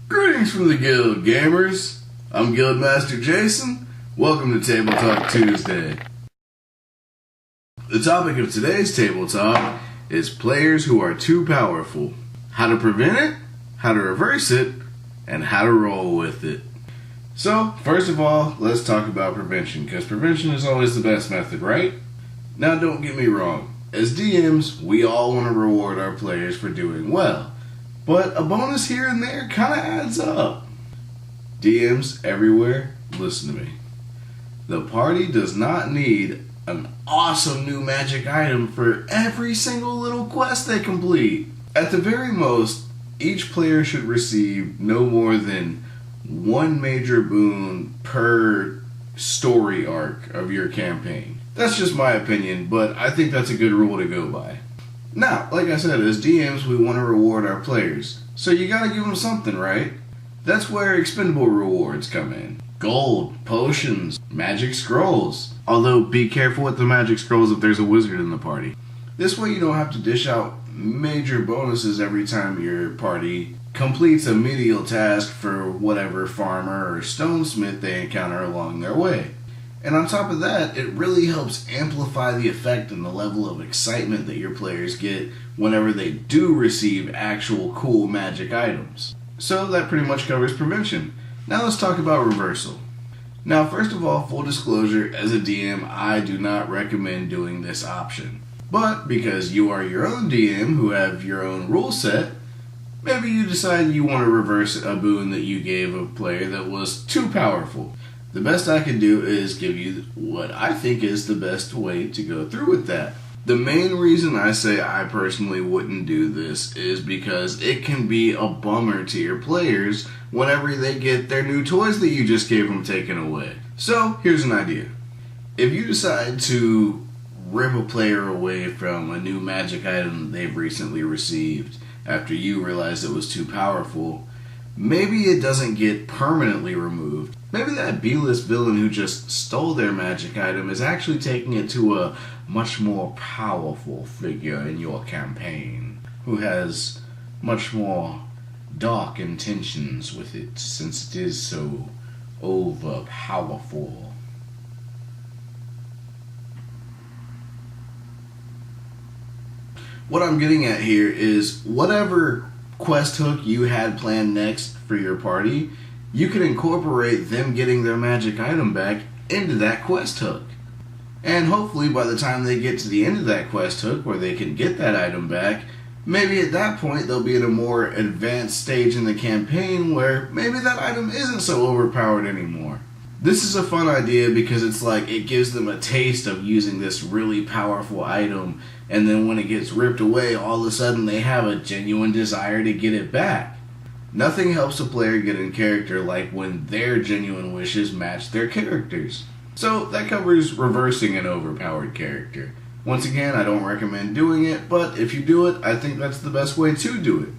Greetings from the Guild, gamers. I'm Guildmaster Jason. Welcome to Tabletalk Tuesday. The topic of today's Table Talk is players who are too powerful. How to prevent it, how to reverse it, and how to roll with it. So, first of all, let's talk about prevention, because prevention is always the best method, right? Now, don't get me wrong. As DMs, we all want to reward our players for doing well. But a bonus here and there kind of adds up. DMs everywhere, listen to me. The party does not need an awesome new magic item for every single little quest they complete. At the very most, each player should receive no more than one major boon per story arc of your campaign. That's just my opinion, but I think that's a good rule to go by. Now, like I said, as DMs, we want to reward our players. So you gotta give them something, right? That's where expendable rewards come in. Gold, potions, magic scrolls. Although, be careful with the magic scrolls if there's a wizard in the party. This way you don't have to dish out major bonuses every time your party completes a menial task for whatever farmer or stonesmith they encounter along their way. And on top of that, it really helps amplify the effect and the level of excitement that your players get whenever they do receive actual cool magic items. So that pretty much covers prevention. Now let's talk about reversal. Now, first of all, full disclosure, as a DM, I do not recommend doing this option. But because you are your own DM who have your own rule set, maybe you decide you want to reverse a boon that you gave a player that was too powerful. The best I can do is give you what I think is the best way to go through with that. The main reason I say I personally wouldn't do this is because it can be a bummer to your players whenever they get their new toys that you just gave them taken away. So, here's an idea. If you decide to rip a player away from a new magic item they've recently received after you realize it was too powerful, maybe it doesn't get permanently removed. Maybe that B-list villain who just stole their magic item is actually taking it to a much more powerful figure in your campaign, who has much more dark intentions with it, since it is so overpowerful. What I'm getting at here is whatever quest hook you had planned next for your party, you can incorporate them getting their magic item back into that quest hook. And hopefully by the time they get to the end of that quest hook where they can get that item back, maybe at that point they'll be in a more advanced stage in the campaign where maybe that item isn't so overpowered anymore. This is a fun idea because it's like it gives them a taste of using this really powerful item, and then when it gets ripped away, all of a sudden they have a genuine desire to get it back. Nothing helps a player get in character like when their genuine wishes match their characters. So that covers reversing an overpowered character. Once again, I don't recommend doing it, but if you do it, I think that's the best way to do it.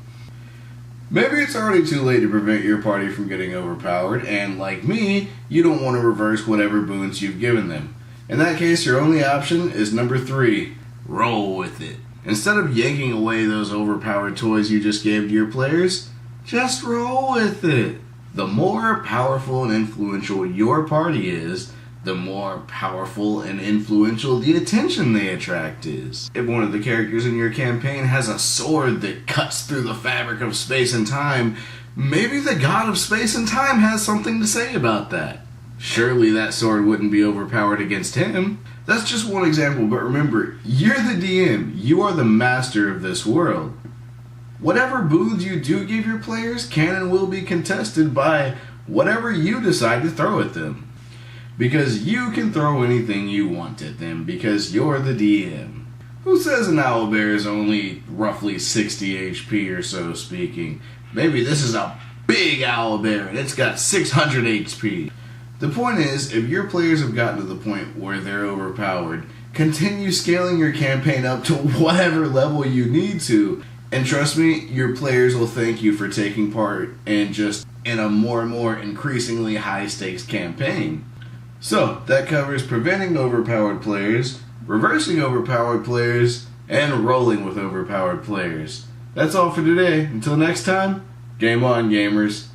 Maybe it's already too late to prevent your party from getting overpowered, and like me, you don't want to reverse whatever boons you've given them. In that case, your only option is number 3, roll with it. Instead of yanking away those overpowered toys you just gave to your players, just roll with it. The more powerful and influential your party is, the more powerful and influential the attention they attract is. If one of the characters in your campaign has a sword that cuts through the fabric of space and time, maybe the god of space and time has something to say about that. Surely that sword wouldn't be overpowered against him. That's just one example, but remember, you're the DM. You are the master of this world. Whatever boons you do give your players can and will be contested by whatever you decide to throw at them. Because you can throw anything you want at them because you're the DM. Who says an owlbear is only roughly 60 HP or so speaking? Maybe this is a big owlbear and it's got 600 HP. The point is, if your players have gotten to the point where they're overpowered, continue scaling your campaign up to whatever level you need to. And trust me, your players will thank you for taking part in a more and more increasingly high stakes campaign. So, that covers preventing overpowered players, reversing overpowered players, and rolling with overpowered players. That's all for today. Until next time, game on, gamers.